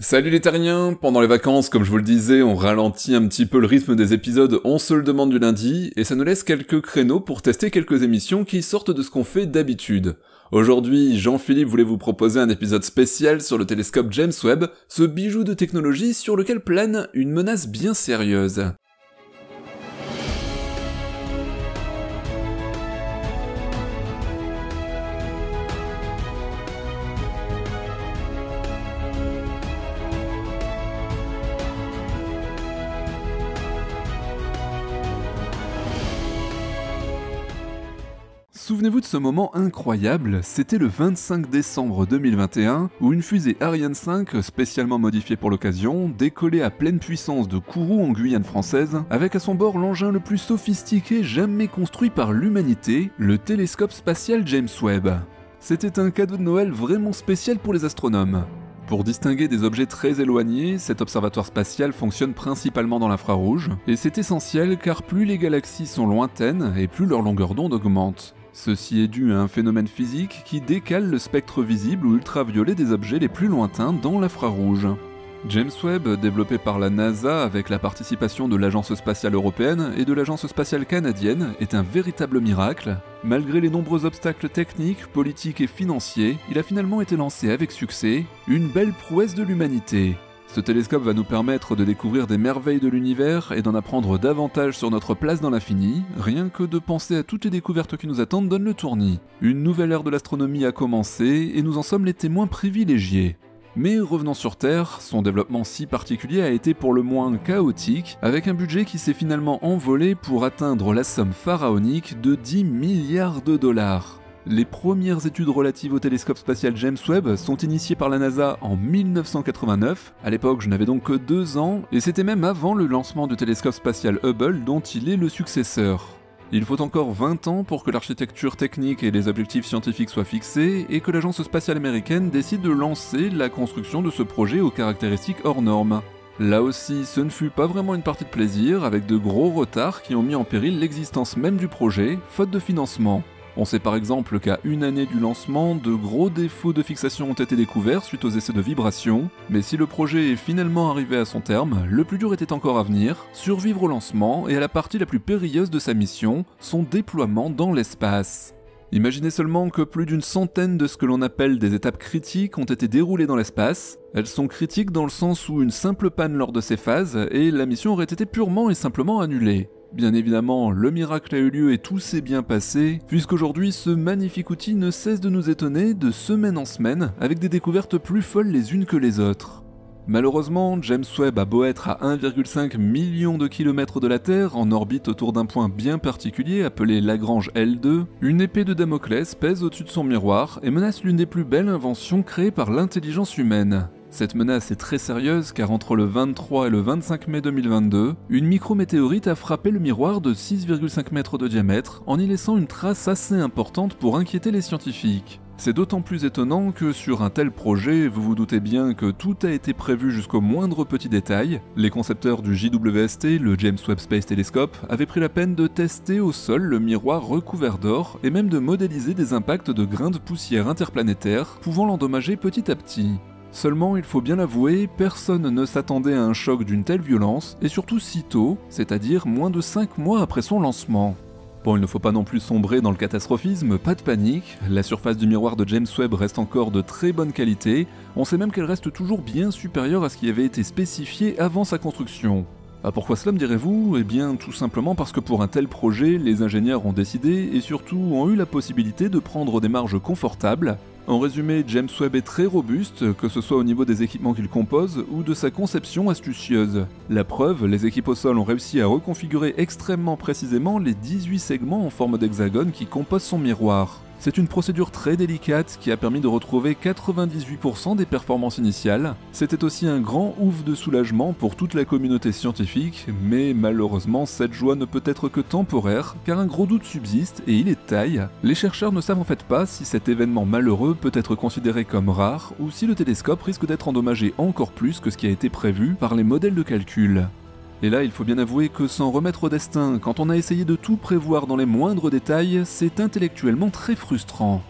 Salut les terriens. Pendant les vacances, comme je vous le disais, on ralentit un petit peu le rythme des épisodes On se le demande du lundi, et ça nous laisse quelques créneaux pour tester quelques émissions qui sortent de ce qu'on fait d'habitude. Aujourd'hui, Jean-Philippe voulait vous proposer un épisode spécial sur le télescope James Webb, ce bijou de technologie sur lequel plane une menace bien sérieuse. Souvenez-vous de ce moment incroyable, c'était le 25 décembre 2021, où une fusée Ariane 5, spécialement modifiée pour l'occasion, décollait à pleine puissance de Kourou en Guyane française, avec à son bord l'engin le plus sophistiqué jamais construit par l'humanité, le télescope spatial James Webb. C'était un cadeau de Noël vraiment spécial pour les astronomes. Pour distinguer des objets très éloignés, cet observatoire spatial fonctionne principalement dans l'infrarouge, et c'est essentiel car plus les galaxies sont lointaines et plus leur longueur d'onde augmente. Ceci est dû à un phénomène physique qui décale le spectre visible ou ultraviolet des objets les plus lointains dans l'infrarouge. James Webb, développé par la NASA avec la participation de l'Agence spatiale européenne et de l'Agence spatiale canadienne, est un véritable miracle. Malgré les nombreux obstacles techniques, politiques et financiers, il a finalement été lancé avec succès, une belle prouesse de l'humanité. Ce télescope va nous permettre de découvrir des merveilles de l'univers et d'en apprendre davantage sur notre place dans l'infini, rien que de penser à toutes les découvertes qui nous attendent donne le tournis. Une nouvelle ère de l'astronomie a commencé et nous en sommes les témoins privilégiés. Mais revenons sur Terre, son développement si particulier a été pour le moins chaotique, avec un budget qui s'est finalement envolé pour atteindre la somme pharaonique de 10 milliards de dollars. Les premières études relatives au télescope spatial James Webb sont initiées par la NASA en 1989, à l'époque je n'avais donc que 2 ans, et c'était même avant le lancement du télescope spatial Hubble dont il est le successeur. Il faut encore 20 ans pour que l'architecture technique et les objectifs scientifiques soient fixés, et que l'agence spatiale américaine décide de lancer la construction de ce projet aux caractéristiques hors normes. Là aussi, ce ne fut pas vraiment une partie de plaisir, avec de gros retards qui ont mis en péril l'existence même du projet, faute de financement. On sait par exemple qu'à une année du lancement, de gros défauts de fixation ont été découverts suite aux essais de vibration, mais si le projet est finalement arrivé à son terme, le plus dur était encore à venir, survivre au lancement et à la partie la plus périlleuse de sa mission, son déploiement dans l'espace. Imaginez seulement que plus d'une centaine de ce que l'on appelle des étapes critiques ont été déroulées dans l'espace. Elles sont critiques dans le sens où une simple panne lors de ces phases et la mission aurait été purement et simplement annulée. Bien évidemment, le miracle a eu lieu et tout s'est bien passé, puisqu'aujourd'hui ce magnifique outil ne cesse de nous étonner de semaine en semaine, avec des découvertes plus folles les unes que les autres. Malheureusement, James Webb a beau être à 1,5 million de kilomètres de la Terre, en orbite autour d'un point bien particulier appelé Lagrange L2, une épée de Damoclès pèse au-dessus de son miroir et menace l'une des plus belles inventions créées par l'intelligence humaine. Cette menace est très sérieuse car entre le 23 et le 25 mai 2022, une micrométéorite a frappé le miroir de 6,5 mètres de diamètre en y laissant une trace assez importante pour inquiéter les scientifiques. C'est d'autant plus étonnant que sur un tel projet, vous vous doutez bien que tout a été prévu jusqu'au moindre petit détail. Les concepteurs du JWST, le James Webb Space Telescope, avaient pris la peine de tester au sol le miroir recouvert d'or et même de modéliser des impacts de grains de poussière interplanétaires pouvant l'endommager petit à petit. Seulement, il faut bien l'avouer, personne ne s'attendait à un choc d'une telle violence, et surtout si tôt, c'est-à-dire moins de 5 mois après son lancement. Bon, il ne faut pas non plus sombrer dans le catastrophisme, pas de panique, la surface du miroir de James Webb reste encore de très bonne qualité, on sait même qu'elle reste toujours bien supérieure à ce qui avait été spécifié avant sa construction. Pourquoi cela me direz-vous ? Eh bien tout simplement parce que pour un tel projet, les ingénieurs ont décidé et surtout ont eu la possibilité de prendre des marges confortables. En résumé, James Webb est très robuste, que ce soit au niveau des équipements qu'il compose ou de sa conception astucieuse. La preuve, les équipes au sol ont réussi à reconfigurer extrêmement précisément les 18 segments en forme d'hexagone qui composent son miroir. C'est une procédure très délicate qui a permis de retrouver 98% des performances initiales. C'était aussi un grand ouf de soulagement pour toute la communauté scientifique, mais malheureusement cette joie ne peut être que temporaire, car un gros doute subsiste et il est de taille. Les chercheurs ne savent en fait pas si cet événement malheureux peut être considéré comme rare, ou si le télescope risque d'être endommagé encore plus que ce qui a été prévu par les modèles de calcul. Et là, il faut bien avouer que s'en remettre au destin, quand on a essayé de tout prévoir dans les moindres détails, c'est intellectuellement très frustrant.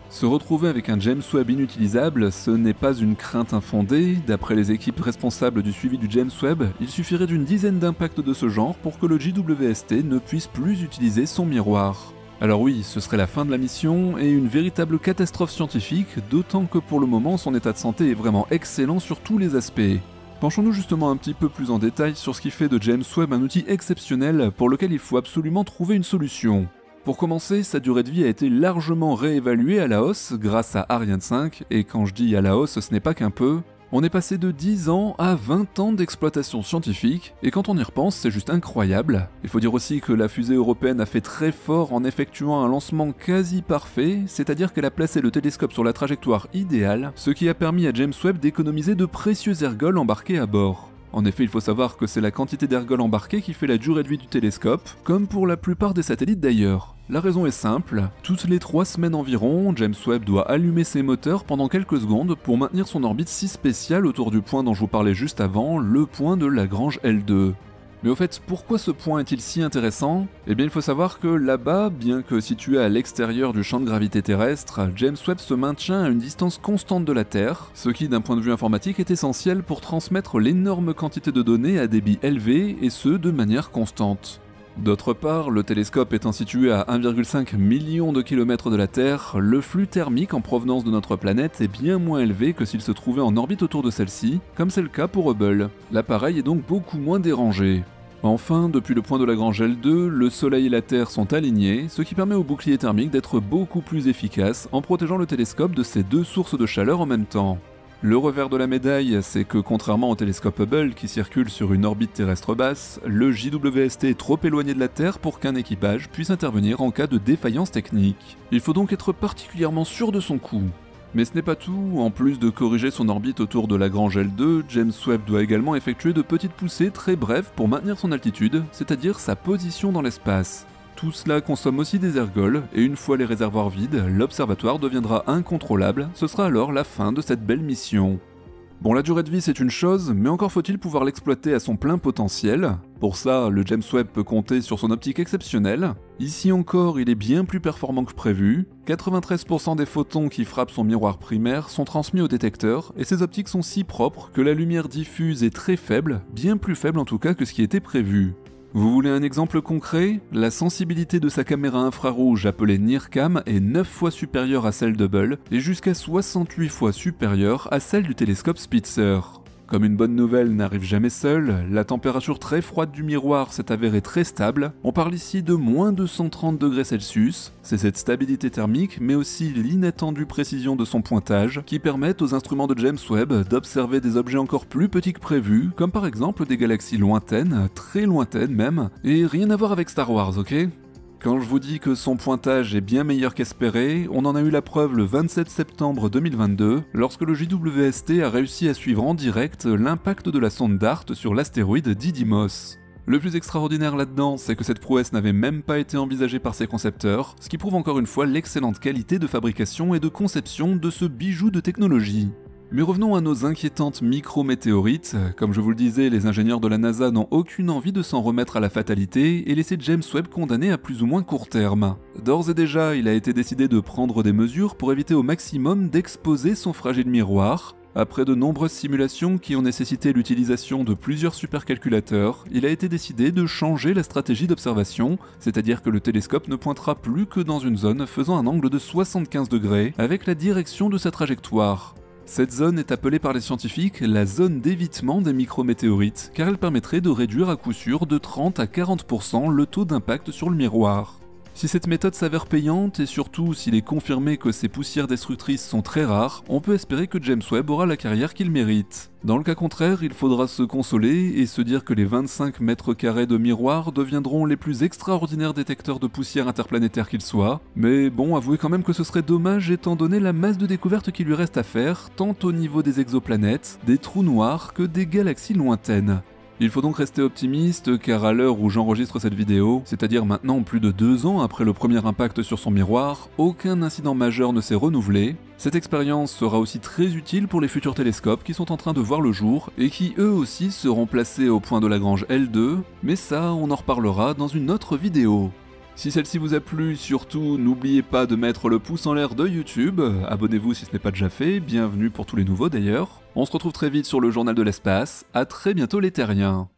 Se retrouver avec un James Webb inutilisable, ce n'est pas une crainte infondée. D'après les équipes responsables du suivi du James Webb, il suffirait d'une dizaine d'impacts de ce genre pour que le JWST ne puisse plus utiliser son miroir. Alors oui, ce serait la fin de la mission et une véritable catastrophe scientifique, d'autant que pour le moment son état de santé est vraiment excellent sur tous les aspects. Penchons-nous justement un petit peu plus en détail sur ce qui fait de James Webb un outil exceptionnel pour lequel il faut absolument trouver une solution. Pour commencer, sa durée de vie a été largement réévaluée à la hausse grâce à Ariane 5, et quand je dis à la hausse, ce n'est pas qu'un peu. On est passé de 10 ans à 20 ans d'exploitation scientifique, et quand on y repense, c'est juste incroyable. Il faut dire aussi que la fusée européenne a fait très fort en effectuant un lancement quasi parfait, c'est-à-dire qu'elle a placé le télescope sur la trajectoire idéale, ce qui a permis à James Webb d'économiser de précieux ergols embarqués à bord. En effet, il faut savoir que c'est la quantité d'ergols embarqués qui fait la durée de vie du télescope, comme pour la plupart des satellites d'ailleurs. La raison est simple, toutes les 3 semaines environ, James Webb doit allumer ses moteurs pendant quelques secondes pour maintenir son orbite si spéciale autour du point dont je vous parlais juste avant, le point de Lagrange L2. Mais au fait, pourquoi ce point est-il si intéressant ? Eh bien, il faut savoir que là-bas, bien que situé à l'extérieur du champ de gravité terrestre, James Webb se maintient à une distance constante de la Terre, ce qui, d'un point de vue informatique, est essentiel pour transmettre l'énorme quantité de données à débit élevé, et ce, de manière constante. D'autre part, le télescope étant situé à 1,5 million de kilomètres de la Terre, le flux thermique en provenance de notre planète est bien moins élevé que s'il se trouvait en orbite autour de celle-ci, comme c'est le cas pour Hubble. L'appareil est donc beaucoup moins dérangé. Enfin, depuis le point de Lagrange L2, le Soleil et la Terre sont alignés, ce qui permet au bouclier thermique d'être beaucoup plus efficace en protégeant le télescope de ces 2 sources de chaleur en même temps. Le revers de la médaille, c'est que contrairement au télescope Hubble qui circule sur une orbite terrestre basse, le JWST est trop éloigné de la Terre pour qu'un équipage puisse intervenir en cas de défaillance technique. Il faut donc être particulièrement sûr de son coup. Mais ce n'est pas tout, en plus de corriger son orbite autour de Lagrange L2, James Webb doit également effectuer de petites poussées très brèves pour maintenir son altitude, c'est-à-dire sa position dans l'espace. Tout cela consomme aussi des ergols, et une fois les réservoirs vides, l'observatoire deviendra incontrôlable, ce sera alors la fin de cette belle mission. Bon, la durée de vie c'est une chose, mais encore faut-il pouvoir l'exploiter à son plein potentiel. Pour ça, le James Webb peut compter sur son optique exceptionnelle. Ici encore, il est bien plus performant que prévu. 93% des photons qui frappent son miroir primaire sont transmis au détecteur, et ces optiques sont si propres que la lumière diffuse est très faible, bien plus faible en tout cas que ce qui était prévu. Vous voulez un exemple concret ? La sensibilité de sa caméra infrarouge appelée NIRCam est 9 fois supérieure à celle d'Hubble et jusqu'à 68 fois supérieure à celle du télescope Spitzer. Comme une bonne nouvelle n'arrive jamais seule, la température très froide du miroir s'est avérée très stable, on parle ici de moins de 130 degrés Celsius, c'est cette stabilité thermique mais aussi l'inattendue précision de son pointage qui permettent aux instruments de James Webb d'observer des objets encore plus petits que prévu, comme par exemple des galaxies lointaines, très lointaines même, et rien à voir avec Star Wars, ok ? Quand je vous dis que son pointage est bien meilleur qu'espéré, on en a eu la preuve le 27 septembre 2022, lorsque le JWST a réussi à suivre en direct l'impact de la sonde DART sur l'astéroïde Didymos. Le plus extraordinaire là-dedans, c'est que cette prouesse n'avait même pas été envisagée par ses concepteurs, ce qui prouve encore une fois l'excellente qualité de fabrication et de conception de ce bijou de technologie. Mais revenons à nos inquiétantes micrométéorites. Comme je vous le disais, les ingénieurs de la NASA n'ont aucune envie de s'en remettre à la fatalité et laisser James Webb condamné à plus ou moins court terme. D'ores et déjà, il a été décidé de prendre des mesures pour éviter au maximum d'exposer son fragile miroir. Après de nombreuses simulations qui ont nécessité l'utilisation de plusieurs supercalculateurs, il a été décidé de changer la stratégie d'observation, c'est-à-dire que le télescope ne pointera plus que dans une zone faisant un angle de 75 degrés avec la direction de sa trajectoire. Cette zone est appelée par les scientifiques la zone d'évitement des micrométéorites, car elle permettrait de réduire à coup sûr de 30 à 40% le taux d'impact sur le miroir. Si cette méthode s'avère payante, et surtout s'il est confirmé que ces poussières destructrices sont très rares, on peut espérer que James Webb aura la carrière qu'il mérite. Dans le cas contraire, il faudra se consoler et se dire que les 25 mètres carrés de miroir deviendront les plus extraordinaires détecteurs de poussière interplanétaire qu'ils soient, mais bon, avouez quand même que ce serait dommage étant donné la masse de découvertes qui lui reste à faire, tant au niveau des exoplanètes, des trous noirs que des galaxies lointaines. Il faut donc rester optimiste car à l'heure où j'enregistre cette vidéo, c'est-à-dire maintenant plus de 2 ans après le premier impact sur son miroir, aucun incident majeur ne s'est renouvelé. Cette expérience sera aussi très utile pour les futurs télescopes qui sont en train de voir le jour et qui eux aussi seront placés au point de Lagrange L2, mais ça on en reparlera dans une autre vidéo. Si celle-ci vous a plu, surtout n'oubliez pas de mettre le pouce en l'air de YouTube, abonnez-vous si ce n'est pas déjà fait, bienvenue pour tous les nouveaux d'ailleurs. On se retrouve très vite sur le journal de l'espace, à très bientôt les terriens.